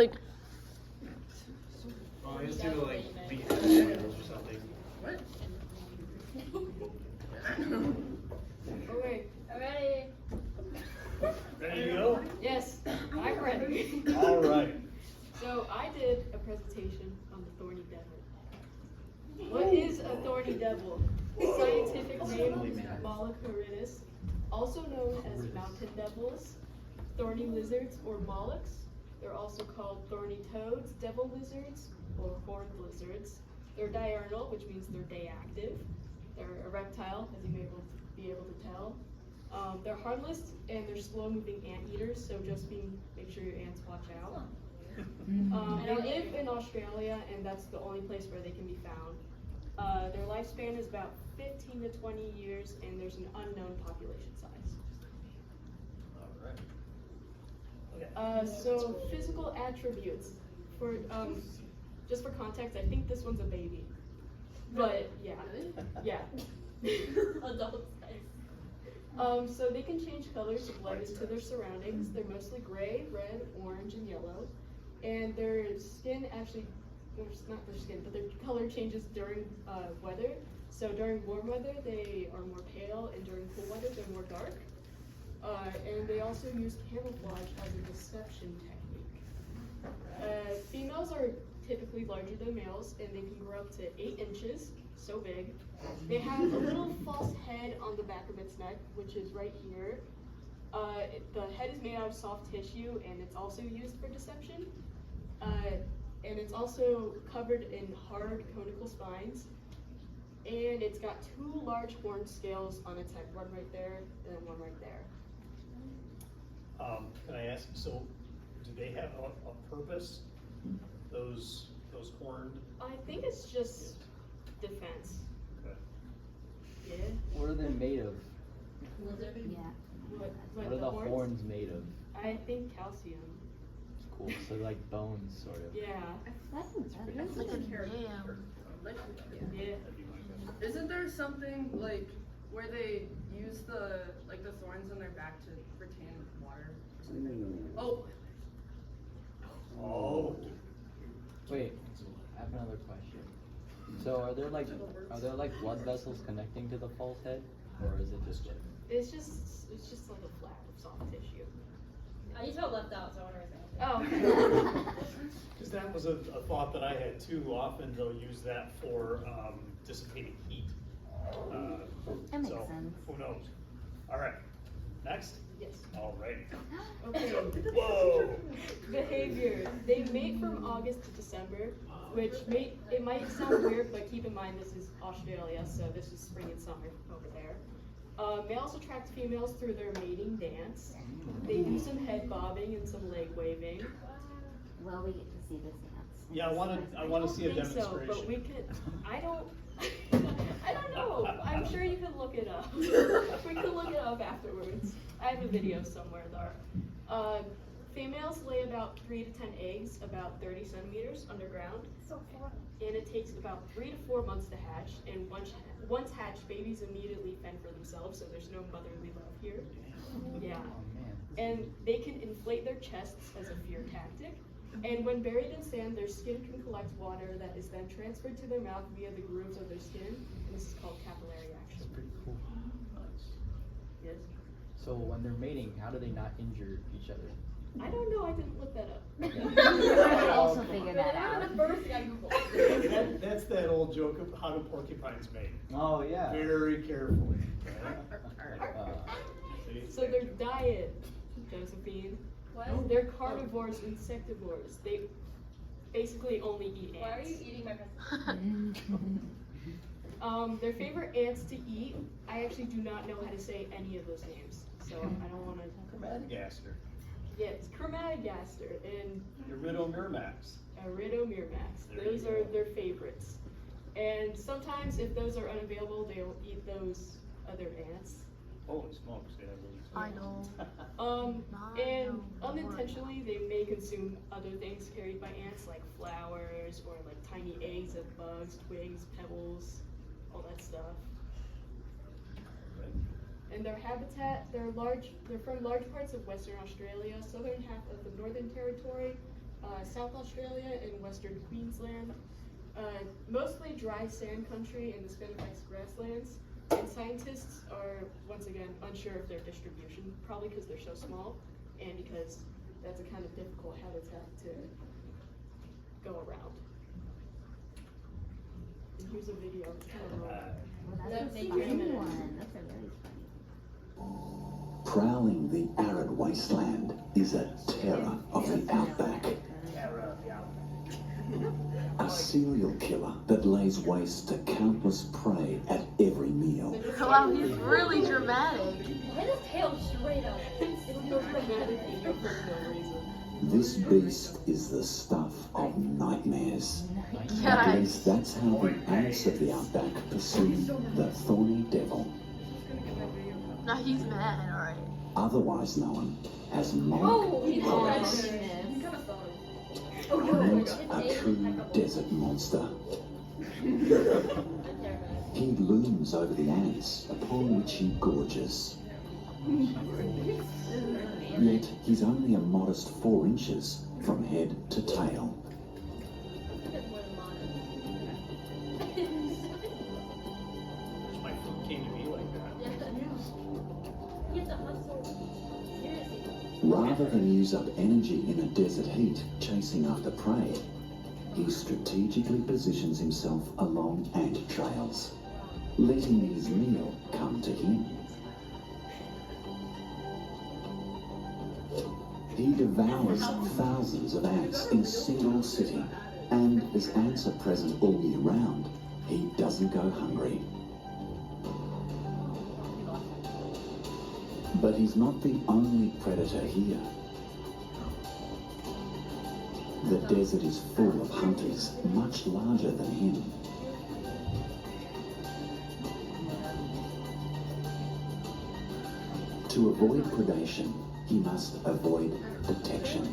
Like, oh, I used to like beat or something. What? Okay, ready? Ready to go? Yes, I'm ready. All right. So I did a presentation on the thorny devil. What is a thorny devil? Scientific name, Mollicoridus, also known as mountain devils, thorny lizards or mollusks. They're also called thorny toads, devil lizards, or horned lizards. They're diurnal, which means they're day active. They're a reptile, as you may be able to tell. They're harmless and they're slow-moving anteaters, so just make sure your ants watch out. They live in Australia, and that's the only place where they can be found. Their lifespan is about 15 to 20 years, and there's an unknown population size. All right. So physical attributes. For just for context, I think this one's a baby, but yeah. adult size. So they can change colors to blend into their surroundings. They're mostly gray, red, orange, and yellow, and their skin actually, not their skin, but their color changes during weather. So during warm weather, they are more pale, and during cool weather, they're more dark. And they also use camouflage as a deception technique. Females are typically larger than males, and they can grow up to 8 inches, so big. They have a little false head on the back of its neck, which is right here. The head is made out of soft tissue, and it's also used for deception. And it's also covered in hard conical spines. And it's got 2 large horn scales on its head, one right there and one right there. Can I ask, so do they have a purpose, those horned? I think it's just defense. Okay. Yeah. What are they made of? Yeah. What What are the horns made of? I think calcium. It's cool. So like bones, sort of. Yeah. That's like a carrot. Yeah. Isn't there something like where they use the thorns on their back to retain water or something? Oh. Oh. Wait, I have another question. So are there like blood vessels connecting to the false head, or is it just? It's just like a flap of soft tissue. You felt left out, so I wonder if Oh, okay. Because that was a thought that I had too. Often they'll use that for dissipating heat. That makes so, sense. Who knows? All right. Next. Yes. All right. Okay. Whoa. Behavior. They mate from August to December, which it might sound weird, but keep in mind this is Australia, so this is spring and summer over there. Males attract females through their mating dance. They do some head bobbing and some leg waving. Well, we get to see this dance. Yeah, I want to see a I don't think demonstration. so, but we could. I don't know. I'm sure you can look it up. We can look it up afterwards. I have a video somewhere there. Females lay about 3 to 10 eggs, about 30 centimeters underground. So fun. And it takes about 3 to 4 months to hatch. And once hatched, babies immediately fend for themselves, so there's no motherly love here. Yeah. Oh man. And they can inflate their chests as a fear tactic. And when buried in sand, their skin can collect water that is then transferred to their mouth via the grooves of their skin. And this is called capillary That's action. pretty cool. Yes. So when they're mating, how do they not injure each other? I don't know. I didn't look that up. I also figured that out. That's that old joke of how do porcupines mate? Oh yeah. Very carefully. See? So their diet, Josephine. What? They're carnivores, insectivores. They basically only eat ants. Why are you eating my present? Their favorite ants to eat, I actually do not know how to say any of those names, so I don't want to. Chromatogaster. Yeah, it's Chromatogaster and Iridomyrmax. Iridomyrmax. There Those you are go. their favorites. And sometimes, if those are unavailable, they'll eat those other ants. Holy smokes, yeah. I know. And unintentionally, they may consume other things carried by ants, like flowers or like tiny eggs of bugs, twigs, pebbles, all that stuff. And their habitat, they're from large parts of Western Australia, southern half of the Northern Territory, South Australia and Western Queensland. Mostly dry sand country and the Spinifex grasslands. And scientists are, once again, unsure of their distribution, probably because they're so small and because that's a kind of difficult habitat to go around. And here's a video. It's kind of Well, that's That's a the funny pyramid. one. That's a really funny Prowling the arid wasteland is a terror of the outback. A serial killer that lays waste to countless prey at every meal. Wow, he's really dramatic. Why the tail straight up? It's so dramatic video for no reason. This beast is the stuff of nightmares. At Yeah. least that's how the ants of the outback perceive the Thorny devil, Now he's mad, alright. otherwise known as Oh, Monk. he's Oh, right. goodness. Kind of thought of Meet a true desert monster. He looms over the ants, upon which he gorges. Yet he's only a modest 4 inches from head to tail. Wish my food came to me like that. You have to hustle. Seriously. Rather than use up energy in a desert heat chasing after prey, he strategically positions himself along ant trails, letting his meal come to him. He devours thousands of ants in a single sitting, and as ants are present all year round, he doesn't go hungry. But he's not the only predator here. The desert is full of hunters much larger than him. To avoid predation, he must avoid detection.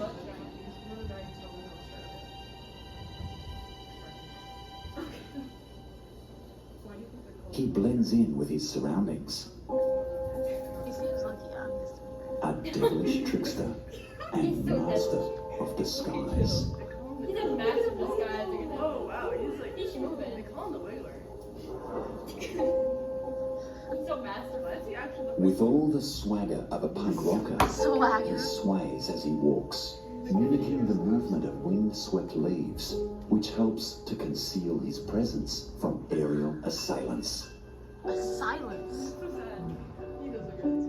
He blends in with his surroundings, He seems like the youngest. a devilish trickster and master of disguise. He's a massive disguise. Oh wow, he's like, He's moving. they call him the Whaler. He's so massive. Why is he actually the With all the swagger of a punk rocker, he Swagger. sways as he walks, mimicking the movement of wind-swept leaves, which helps to conceal his presence from aerial assailants. A silence. so sad? He does look really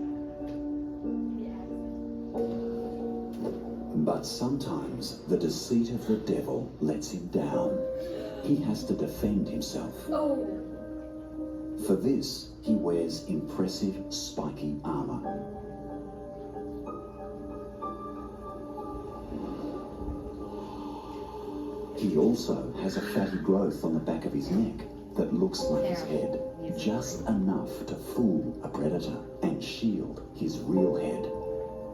sad. But sometimes the deceit of the devil lets him down. He has to defend himself. Oh. For this, he wears impressive spiky armor. He also has a fatty growth on the back of his neck that looks like his head, just enough to fool a predator and shield his real head.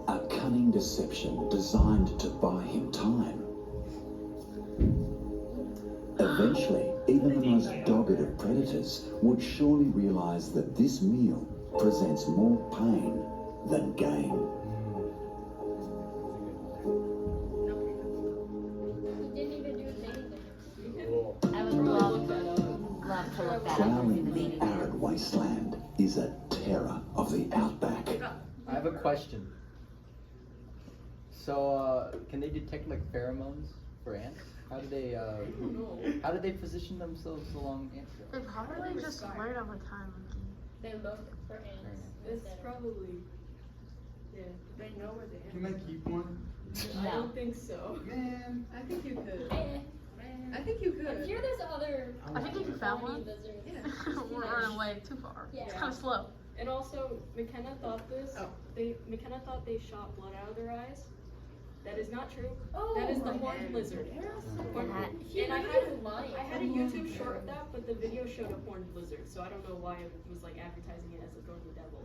A cunning deception designed to buy him time. Eventually, even the most dogged of predators would surely realize that this meal presents more pain than gain. He didn't even do anything. Cool. I would love to look that up and see Prowling the the video. arid wasteland is a terror of the outback. I have a question. So, can they detect like pheromones for ants? How do they, how do they position themselves along ant They trails? probably just learn over time. They look for ants. It's probably, yeah. They know where the Can I keep one? I No. don't think so. Man. I think you could. Eh. I think you could. I'm sure there's other. I think if you found horny one, lizards. we're running way too far. Yeah. It's kind of slow. And also, McKenna thought this. Oh. McKenna thought they shot blood out of their eyes. That is not true. Oh, that is the my horned God. lizard. That- He And I really had is lying. I had a YouTube short of that, but the video showed a horned lizard, so I don't know why it was like advertising it as a thorny devil.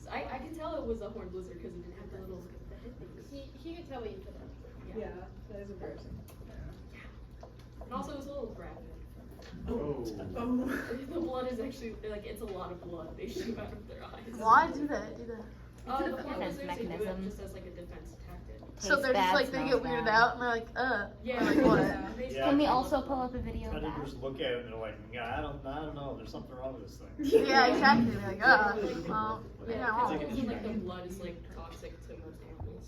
So I can tell it was a horned lizard because it didn't have the little the head things. He could tell what you put up. Yeah, that is embarrassing. And also it was a little graphic. Oh. Oh. The blood is actually like it's a lot of blood they shoot out of their eyes. Why do that? Do that? The horned Defense lizards they do it mechanism. just as like a defense tactic. So Tastes they're just bad, like, they smells get weirded bad. out and they're like, Yeah. Like what? Yeah, Can we also pull up a video of that? predators look at it and they're like, yeah, I don't know, there's something wrong with this thing. Yeah, exactly. They're like, well, Yeah, yeah, because like the blood is like toxic to most animals.